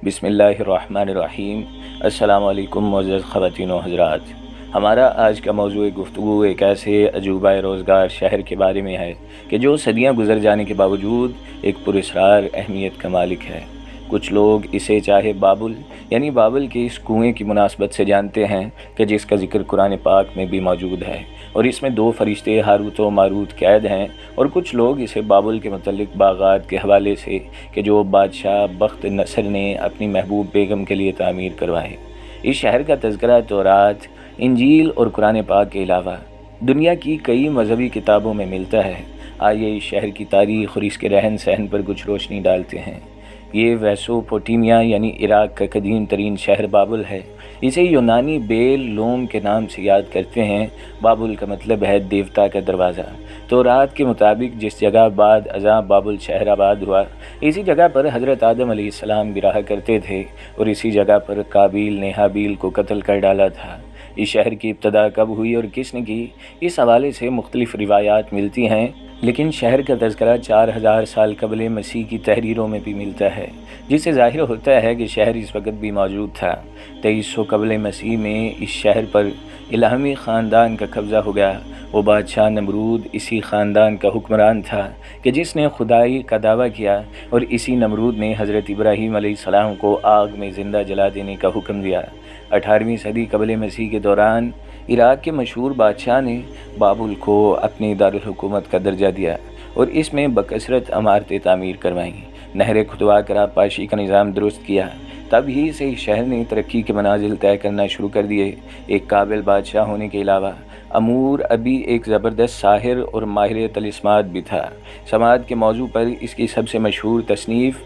بسم اللہ الرحمن الرحیم۔ السلام علیکم معزز خواتین و حضرات۔ ہمارا آج کا موضوع گفتگو ایک ایسے عجوبہ روزگار شہر کے بارے میں ہے کہ جو صدیاں گزر جانے کے باوجود ایک پراسرار اہمیت کا مالک ہے۔ کچھ لوگ اسے چاہے بابل یعنی بابل کے اس کنویں کی مناسبت سے جانتے ہیں کہ جس کا ذکر قرآن پاک میں بھی موجود ہے، اور اس میں 2 فرشتے ہاروت و ماروت قید ہیں، اور کچھ لوگ اسے بابل کے متعلق باغات کے حوالے سے کہ جو بادشاہ بخت نصر نے اپنی محبوب بیگم کے لیے تعمیر کروائے۔ اس شہر کا تذکرہ تورات، انجیل اور قرآن پاک کے علاوہ دنیا کی کئی مذہبی کتابوں میں ملتا ہے۔ آئیے اس شہر کی تاریخ اور اس کے رہن سہن پر کچھ روشنی ڈالتے ہیں۔ یہ میسوپوٹیمیا یعنی عراق کا قدیم ترین شہر بابل ہے۔ اسے یونانی بیل لوم کے نام سے یاد کرتے ہیں۔ بابل کا مطلب ہے دیوتا کا دروازہ۔ تورات کے مطابق جس جگہ بعد ازاں بابل شہر آباد ہوا، اسی جگہ پر حضرت آدم علیہ السلام بھی رہا کرتے تھے، اور اسی جگہ پر قابیل نے حابیل کو قتل کر ڈالا تھا۔ اس شہر کی ابتدا کب ہوئی اور کس نے کی، اس حوالے سے مختلف روایات ملتی ہیں، لیکن شہر کا تذکرہ 4000 سال قبل مسیح کی تحریروں میں بھی ملتا ہے، جس سے ظاہر ہوتا ہے کہ شہر اس وقت بھی موجود تھا۔ 2300 قبل مسیح میں اس شہر پر الہامی خاندان کا قبضہ ہو گیا۔ وہ بادشاہ نمرود اسی خاندان کا حکمران تھا کہ جس نے خدائی کا دعویٰ کیا، اور اسی نمرود نے حضرت ابراہیم علیہ السلام کو آگ میں زندہ جلا دینے کا حکم دیا۔ 18ویں صدی قبل مسیح کے دوران عراق کے مشہور بادشاہ نے بابل کو اپنی دارالحکومت کا درجہ دیا، اور اس میں بکثرت عمارتیں تعمیر کروائیں، نہریں کھدوا کر آبپاشی کا نظام درست کیا۔ تب ہی سے اس شہر نے ترقی کے منازل طے کرنا شروع کر دیے۔ ایک قابل بادشاہ ہونے کے علاوہ امور ابھی ایک زبردست ساحر اور ماہر طلسمات بھی تھا۔ سماعت کے موضوع پر اس کی سب سے مشہور تصنیف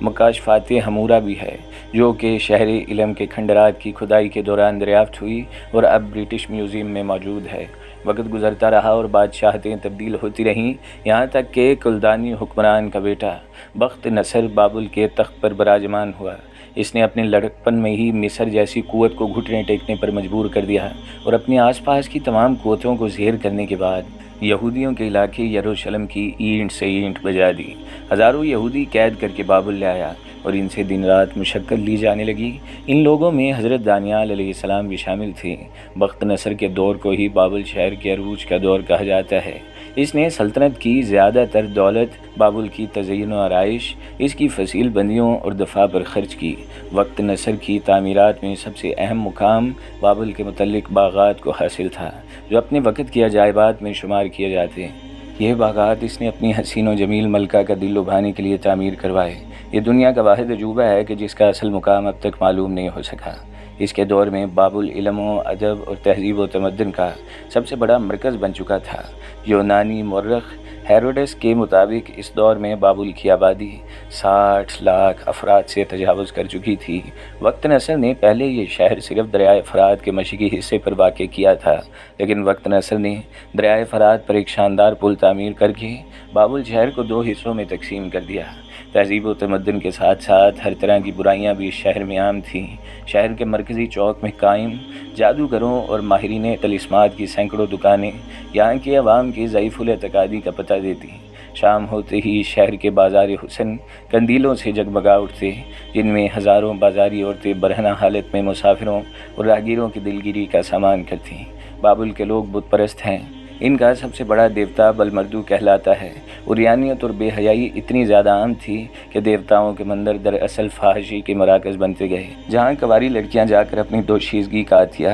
مکاشفات حمورہ بھی ہے، جو کہ شہر علم کے کھنڈرات کی کھدائی کے دوران دریافت ہوئی اور اب برٹش میوزیم میں موجود ہے۔ وقت گزرتا رہا اور بادشاہتیں تبدیل ہوتی رہیں، یہاں تک کہ کلدانی حکمران کا بیٹا بخت نصر بابل کے تخت پر براجمان ہوا۔ اس نے اپنے لڑکپن میں ہی مصر جیسی قوت کو گھٹنے ٹیکنے پر مجبور کر دیا، اور اپنے آس پاس کی تمام قوتوں کو زیر کرنے کے بعد یہودیوں کے علاقے یروشلم کی اینٹ سے اینٹ بجا دی۔ ہزاروں یہودی قید کر کے بابل لے آیا، اور ان سے دن رات مشقت لی جانے لگی۔ ان لوگوں میں حضرت دانیال علیہ السلام بھی شامل تھے۔ بخت نصر کے دور کو ہی بابل شہر کے عروج کا دور کہا جاتا ہے۔ اس نے سلطنت کی زیادہ تر دولت بابل کی تزئین و آرائش، اس کی فصیل بندیوں اور دفاع پر خرچ کی۔ وقت نصر کی تعمیرات میں سب سے اہم مقام بابل کے متعلق باغات کو حاصل تھا، جو اپنے وقت کی عجائبات میں شمار کیے جاتے ہیں۔ یہ باغات اس نے اپنی حسین و جمیل ملکہ کا دل لبھانے کے لیے تعمیر کروائے۔ یہ دنیا کا واحد عجوبہ ہے کہ جس کا اصل مقام اب تک معلوم نہیں ہو سکا۔ اس کے دور میں بابل علم و ادب اور تہذیب و تمدن کا سب سے بڑا مرکز بن چکا تھا۔ یونانی مورخ ہیروڈس کے مطابق اس دور میں بابل کی آبادی 60 لاکھ افراد سے تجاوز کر چکی تھی۔ وقت نصر نے پہلے یہ شہر صرف دریائے فرات کے مشرقی حصے پر واقع کیا تھا، لیکن وقت نصر نے دریائے فرات پر ایک شاندار پل تعمیر کر کے بابل شہر کو 2 حصوں میں تقسیم کر دیا۔ تہذیب و تمدن کے ساتھ ساتھ ہر طرح کی برائیاں بھی اس شہر میں عام تھیں۔ شہر کے مرکزی چوک میں قائم جادوگروں اور ماہرین طلسمات کی سینکڑوں دکانیں یہاں کی عوام کی ضعیف الاعتقادی کا پتہ دیتی۔ شام ہوتے ہی شہر کے بازار حسن قندیلوں سے جگمگا اٹھتے، جن میں ہزاروں بازاری عورتیں برہنہ حالت میں مسافروں اور راہگیروں کی دلگیری کا سامان کرتیں۔ بابل کے لوگ بت پرست ہیں۔ ان کا سب سے بڑا دیوتا بلمردو کہلاتا ہے۔ عریانیت اور بے حیائی اتنی زیادہ عام تھی کہ دیوتاؤں کے مندر دراصل فحاشی کے مراکز بنتے گئے، جہاں کنواری لڑکیاں جا کر اپنی دوشیزگی کا عطیہ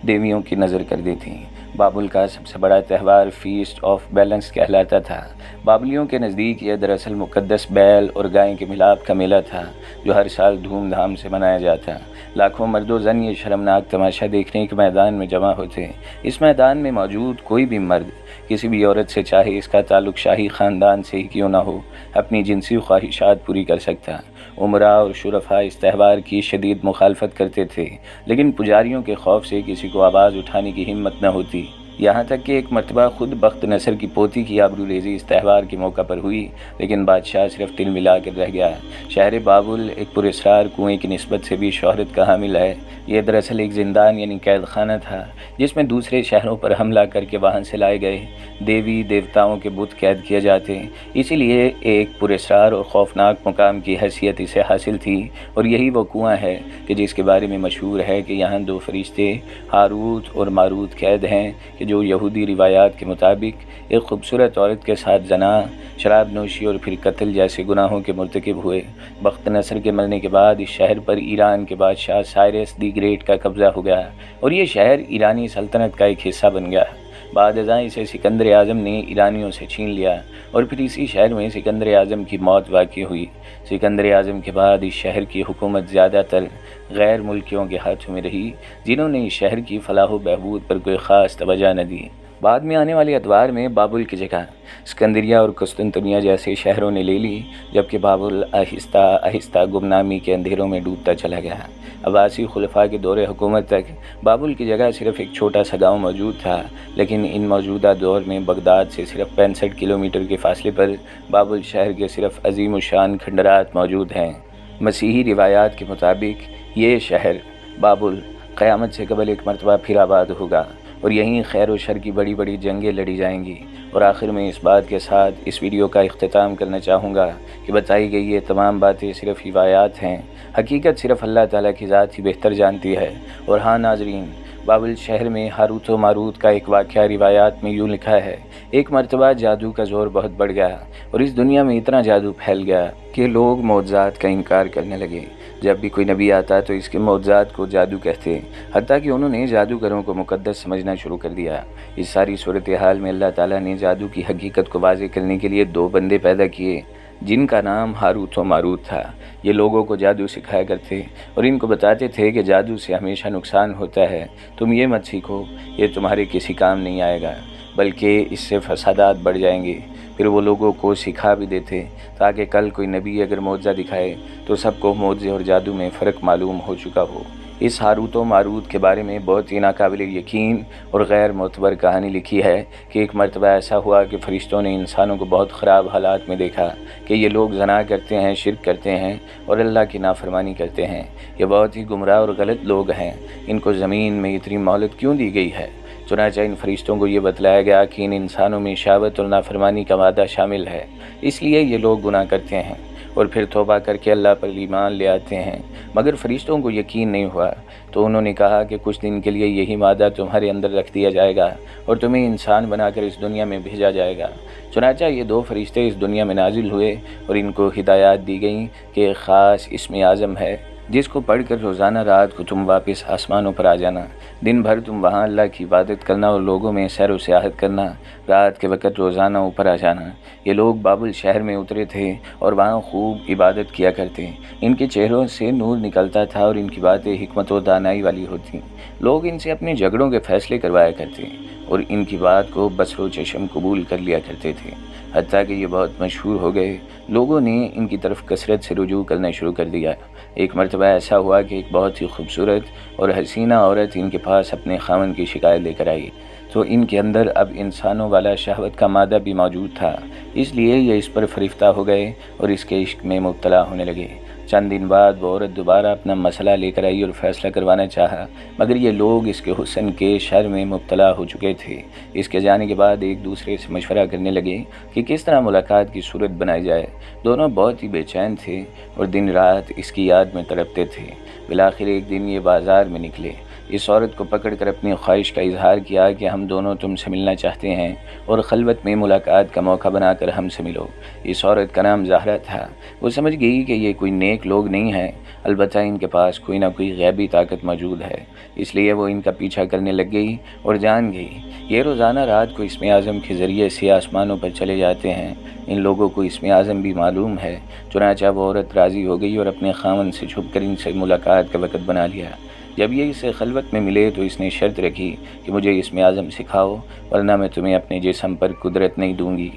دیویوں کی نظر کر دیتیں۔ بابل کا سب سے بڑا تہوار فیسٹ آف بیلنس کہلاتا تھا۔ بابلیوں کے نزدیک یہ دراصل مقدس بیل اور گائے کے ملاپ کا میلہ تھا، جو ہر سال دھوم دھام سے منایا جاتا۔ لاکھوں مرد و زن یہ شرمناک تماشا دیکھنے کے میدان میں جمع ہوتے۔ اس میدان میں موجود کوئی بھی مرد کسی بھی عورت سے، چاہے اس کا تعلق شاہی خاندان سے ہی کیوں نہ ہو، اپنی جنسی خواہشات پوری کر سکتا۔ عمراء اور شرفاء اس تہوار کی شدید مخالفت کرتے تھے، لیکن پجاریوں کے خوف سے کسی کو آواز اٹھانے کی ہمت نہ ہوتی۔ یہاں تک کہ ایک مرتبہ خود بخت نصر کی پوتی کی آبروریزی اس تہوار کے موقع پر ہوئی، لیکن بادشاہ صرف تل ملا کر رہ گیا۔ شہر بابل ایک پراسرار کنویں کی نسبت سے بھی شہرت کا حامل ہے۔ یہ دراصل ایک زندان یعنی قید خانہ تھا، جس میں دوسرے شہروں پر حملہ کر کے وہاں سے لائے گئے دیوی دیوتاؤں کے بت قید کیے جاتے۔ اسی لیے ایک پراسرار اور خوفناک مقام کی حیثیت اسے حاصل تھی، اور یہی وہ کنواں ہے کہ جس کے بارے میں مشہور ہے کہ یہاں دو فرشتے ہاروت اور ماروت قید ہیں کہ جو یہودی روایات کے مطابق ایک خوبصورت عورت کے ساتھ زنا، شراب نوشی اور پھر قتل جیسے گناہوں کے مرتکب ہوئے۔ بخت نصر کے مرنے کے بعد اس شہر پر ایران کے بادشاہ سائرس دی گریٹ کا قبضہ ہو گیا، اور یہ شہر ایرانی سلطنت کا ایک حصہ بن گیا۔ بعد ازاں اسے سکندر اعظم نے ایرانیوں سے چھین لیا، اور پھر اسی شہر میں سکندر اعظم کی موت واقع ہوئی۔ سکندر اعظم کے بعد اس شہر کی حکومت زیادہ تر غیر ملکیوں کے ہاتھوں میں رہی، جنہوں نے اس شہر کی فلاح و بہبود پر کوئی خاص توجہ نہ دی۔ بعد میں آنے والے ادوار میں بابل کی جگہ اسکندریہ اور قسطنطنیہ جیسے شہروں نے لے لی، جبکہ بابل آہستہ آہستہ گمنامی کے اندھیروں میں ڈوبتا چلا گیا۔ عباسی خلفاء کے دور حکومت تک بابل کی جگہ صرف ایک چھوٹا سا گاؤں موجود تھا، لیکن ان موجودہ دور میں بغداد سے صرف 65 کلومیٹر کے فاصلے پر بابل شہر کے صرف عظیم الشان کھنڈرات موجود ہیں۔ مسیحی روایات کے مطابق یہ شہر بابل قیامت سے قبل ایک مرتبہ پھر آباد ہوگا، اور یہیں خیر و شر کی بڑی بڑی جنگیں لڑی جائیں گی۔ اور آخر میں اس بات کے ساتھ اس ویڈیو کا اختتام کرنا چاہوں گا کہ بتائی گئی یہ تمام باتیں صرف روایات ہیں، حقیقت صرف اللہ تعالیٰ کی ذات ہی بہتر جانتی ہے۔ اور ہاں ناظرین، بابل شہر میں ہاروت و ماروت کا ایک واقعہ روایات میں یوں لکھا ہے: ایک مرتبہ جادو کا زور بہت بڑھ گیا، اور اس دنیا میں اتنا جادو پھیل گیا کہ لوگ معجزات کا انکار کرنے لگے۔ جب بھی کوئی نبی آتا تو اس کے معجزات کو جادو کہتے، حتیٰ کہ انہوں نے جادوگروں کو مقدس سمجھنا شروع کر دیا۔ اس ساری صورتحال میں اللہ تعالیٰ نے جادو کی حقیقت کو واضح کرنے کے لیے دو بندے پیدا کیے، جن کا نام ہاروت و ماروت تھا۔ یہ لوگوں کو جادو سکھایا کرتے اور ان کو بتاتے تھے کہ جادو سے ہمیشہ نقصان ہوتا ہے، تم یہ مت سیکھو، یہ تمہارے کسی کام نہیں آئے گا، بلکہ اس سے فسادات بڑھ جائیں گے۔ پھر وہ لوگوں کو سکھا بھی دیتے تاکہ کل کوئی نبی اگر معجزہ دکھائے تو سب کو معجزے اور جادو میں فرق معلوم ہو چکا ہو۔ اس ہاروت و ماروت کے بارے میں بہت ہی ناقابل یقین اور غیر معتبر کہانی لکھی ہے کہ ایک مرتبہ ایسا ہوا کہ فرشتوں نے انسانوں کو بہت خراب حالات میں دیکھا کہ یہ لوگ زنا کرتے ہیں، شرک کرتے ہیں اور اللہ کی نافرمانی کرتے ہیں۔ یہ بہت ہی گمراہ اور غلط لوگ ہیں، ان کو زمین میں اتنی مہلت کیوں دی گئی ہے؟ چنانچہ ان فرشتوں کو یہ بتلایا گیا کہ ان انسانوں میں شہوت اور نافرمانی کا وعدہ شامل ہے، اس لیے یہ لوگ گناہ کرتے ہیں اور پھر توبہ کر کے اللہ پر ایمان لے آتے ہیں۔ مگر فرشتوں کو یقین نہیں ہوا، تو انہوں نے کہا کہ کچھ دن کے لیے یہی مادہ تمہارے اندر رکھ دیا جائے گا اور تمہیں انسان بنا کر اس دنیا میں بھیجا جائے گا۔ چنانچہ یہ دو فرشتے اس دنیا میں نازل ہوئے اور ان کو ہدایات دی گئیں کہ ایک خاص اسم اعظم ہے جس کو پڑھ کر روزانہ رات کو تم واپس آسمانوں پر آ جانا، دن بھر تم وہاں اللہ کی عبادت کرنا اور لوگوں میں سیر و سیاحت کرنا، رات کے وقت روزانہ اوپر آ جانا۔ یہ لوگ بابل شہر میں اترے تھے اور وہاں خوب عبادت کیا کرتے، ان کے چہروں سے نور نکلتا تھا اور ان کی باتیں حکمت و دانائی والی ہوتی۔ لوگ ان سے اپنے جھگڑوں کے فیصلے کروایا کرتے اور ان کی بات کو بصر و چشم قبول کر لیا کرتے تھے، حتیٰ کہ یہ بہت مشہور ہو گئے۔ لوگوں نے ان کی طرف کثرت سے رجوع کرنا شروع کر دیا۔ ایک مرتبہ ایسا ہوا کہ ایک بہت ہی خوبصورت اور حسینہ عورت ان کے پاس اپنے خاوند کی شکایت لے کر آئی، تو ان کے اندر اب انسانوں والا شہوت کا مادہ بھی موجود تھا، اس لیے یہ اس پر فریفتہ ہو گئے اور اس کے عشق میں مبتلا ہونے لگے۔ چند دن بعد وہ عورت دوبارہ اپنا مسئلہ لے کر آئی اور فیصلہ کروانا چاہا، مگر یہ لوگ اس کے حسن کے شر میں مبتلا ہو چکے تھے۔ اس کے جانے کے بعد ایک دوسرے سے مشورہ کرنے لگے کہ کس طرح ملاقات کی صورت بنائی جائے۔ دونوں بہت ہی بے چین تھے اور دن رات اس کی یاد میں تڑپتے تھے۔ بالآخر ایک دن یہ بازار میں نکلے، اس عورت کو پکڑ کر اپنی خواہش کا اظہار کیا کہ ہم دونوں تم سے ملنا چاہتے ہیں اور خلوت میں ملاقات کا موقع بنا کر ہم سے ملو۔ اس عورت کا نام زہرا تھا۔ وہ سمجھ گئی کہ یہ کوئی نیک لوگ نہیں ہیں، البتہ ان کے پاس کوئی نہ کوئی غیبی طاقت موجود ہے، اس لیے وہ ان کا پیچھا کرنے لگ گئی اور جان گئی یہ روزانہ رات کو اسم اعظم کے ذریعے سے آسمانوں پر چلے جاتے ہیں۔ ان لوگوں کو اسم اعظم بھی معلوم ہے۔ چنانچہ وہ عورت راضی ہو گئی اور اپنے خاوند سے چھپ کر ان سے ملاقات کا وقت بنا لیا۔ جب یہ اسے خلوت میں ملے تو اس نے شرط رکھی کہ مجھے اسم اعظم سکھاؤ، ورنہ میں تمہیں اپنے جسم پر قدرت نہیں دوں گی۔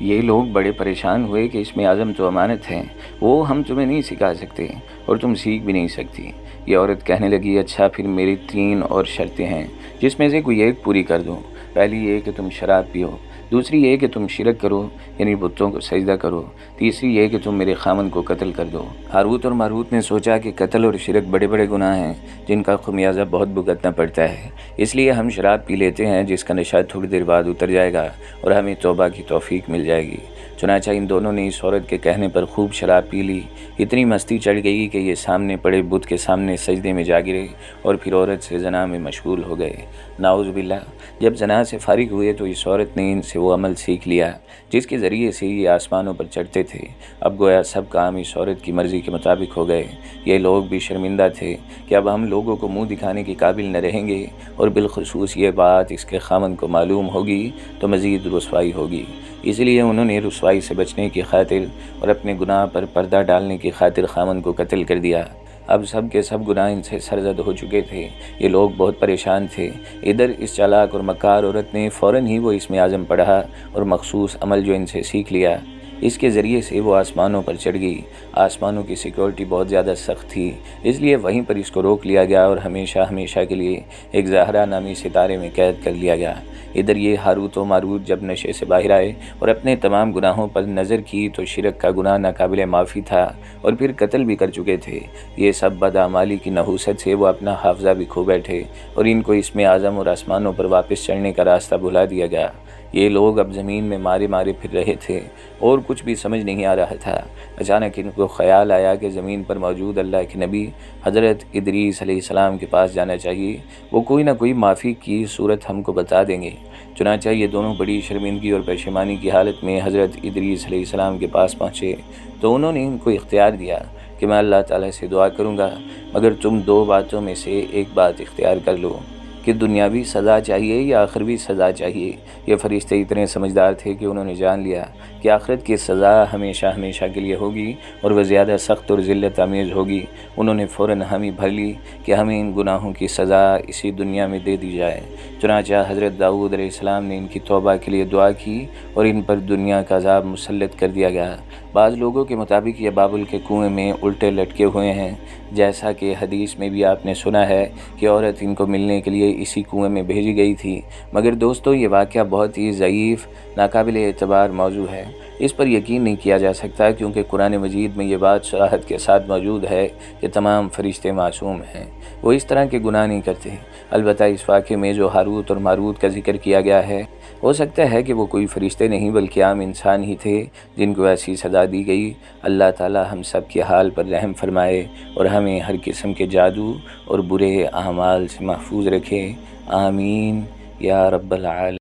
یہ لوگ بڑے پریشان ہوئے کہ اسم اعظم تو امانت ہے، وہ ہم تمہیں نہیں سکھا سکتے اور تم سیکھ بھی نہیں سکتی۔ یہ عورت کہنے لگی، اچھا پھر میری 3 اور شرطیں ہیں، جس میں سے کوئی ایک پوری کر دوں۔ پہلی یہ کہ تم شراب پیو، دوسری یہ کہ تم شرک کرو یعنی بتوں کو سجدہ کرو، تیسری یہ کہ تم میرے خامن کو قتل کر دو۔ ہاروت اور ماروت نے سوچا کہ قتل اور شرک بڑے بڑے گناہ ہیں جن کا خمیازہ بہت بھگتنا پڑتا ہے، اس لیے ہم شراب پی لیتے ہیں جس کا نشہ تھوڑی دیر بعد اتر جائے گا اور ہمیں توبہ کی توفیق مل جائے گی۔ چنانچہ ان دونوں نے اس عورت کے کہنے پر خوب شراب پی لی، اتنی مستی چڑھ گئی کہ یہ سامنے پڑے بت کے سامنے سجدے میں جا گرے اور پھر عورت سے زنا میں مشغول ہو گئے۔ نعوذ باللہ۔ جب زنا سے فارغ ہوئے تو اس عورت نے ان سے وہ عمل سیکھ لیا جس کے ذریعے سے یہ آسمانوں پر چڑھتے تھے۔ اب گویا سب کام اس عورت کی مرضی کے مطابق ہو گئے۔ یہ لوگ بھی شرمندہ تھے کہ اب ہم لوگوں کو منہ دکھانے کے قابل نہ رہیں گے، اور بالخصوص یہ بات اس کے خامن کو معلوم ہوگی تو مزید رسوائی ہوگی۔ اس لیے انہوں نے رسوائی سے بچنے کی خاطر اور اپنے گناہ پر پردہ ڈالنے کی خاطر خامن کو قتل کر دیا۔ اب سب کے سب گناہ ان سے سرزد ہو چکے تھے، یہ لوگ بہت پریشان تھے۔ ادھر اس چالاک اور مکار عورت نے فوراً ہی وہ اسم اعظم پڑھا اور مخصوص عمل جو ان سے سیکھ لیا، اس کے ذریعے سے وہ آسمانوں پر چڑھ گئی۔ آسمانوں کی سیکیورٹی بہت زیادہ سخت تھی، اس لیے وہیں پر اس کو روک لیا گیا اور ہمیشہ ہمیشہ کے لیے ایک زہرا نامی ستارے میں قید کر لیا گیا۔ ادھر یہ ہاروت و ماروت جب نشے سے باہر آئے اور اپنے تمام گناہوں پر نظر کی تو شرک کا گناہ ناقابل معافی تھا اور پھر قتل بھی کر چکے تھے۔ یہ سب بدعمالی کی نحوست سے وہ اپنا حافظہ بھی کھو بیٹھے اور ان کو اسم اعظم اور آسمانوں پر واپس چڑھنے کا راستہ بھلا دیا گیا۔ یہ لوگ اب زمین میں مارے مارے پھر رہے تھے اور کچھ بھی سمجھ نہیں آ رہا تھا۔ اچانک ان کو خیال آیا کہ زمین پر موجود اللہ کے نبی حضرت ادریس علیہ السلام کے پاس جانا چاہیے، وہ کوئی نہ کوئی معافی کی صورت ہم کو بتا دیں گے۔ چنانچہ یہ دونوں بڑی شرمندگی اور پشیمانی کی حالت میں حضرت ادریس علیہ السلام کے پاس پہنچے تو انہوں نے ان کو اختیار دیا کہ میں اللہ تعالیٰ سے دعا کروں گا، مگر تم دو باتوں میں سے ایک بات اختیار کر لو کہ دنیاوی سزا چاہیے یا آخروی سزا چاہیے۔ یہ فرشتے اتنے سمجھدار تھے کہ انہوں نے جان لیا کہ آخرت کی سزا ہمیشہ ہمیشہ کے لیے ہوگی اور وہ زیادہ سخت اور ذلت آمیز ہوگی۔ انہوں نے فوراً حامی بھر لی کہ ہمیں ان گناہوں کی سزا اسی دنیا میں دے دی جائے۔ چنانچہ حضرت داؤد علیہ السلام نے ان کی توبہ کے لیے دعا کی اور ان پر دنیا کا عذاب مسلط کر دیا گیا۔ بعض لوگوں کے مطابق یہ بابل کے کنویں میں الٹے لٹکے ہوئے ہیں، جیسا کہ حدیث میں بھی آپ نے سنا ہے کہ عورت ان کو ملنے کے لیے اسی کنویں میں بھیجی گئی تھی۔ مگر دوستو، یہ واقعہ بہت ہی ضعیف، ناقابل اعتبار موضوع ہے، اس پر یقین نہیں کیا جا سکتا کیونکہ قرآن مجید میں یہ بات صراحت کے ساتھ موجود ہے کہ تمام فرشتے معصوم ہیں، وہ اس طرح کے گناہ نہیں کرتے۔ البتہ اس واقعے میں جو ہاروت اور ماروت کا ذکر کیا گیا ہے، ہو سکتا ہے کہ وہ کوئی فرشتے نہیں بلکہ عام انسان ہی تھے جن کو ایسی سزا دی گئی۔ اللہ تعالی ہم سب کے حال پر رحم فرمائے اور ہمیں ہر قسم کے جادو اور برے اعمال سے محفوظ رکھے، آمین یا رب العالمین۔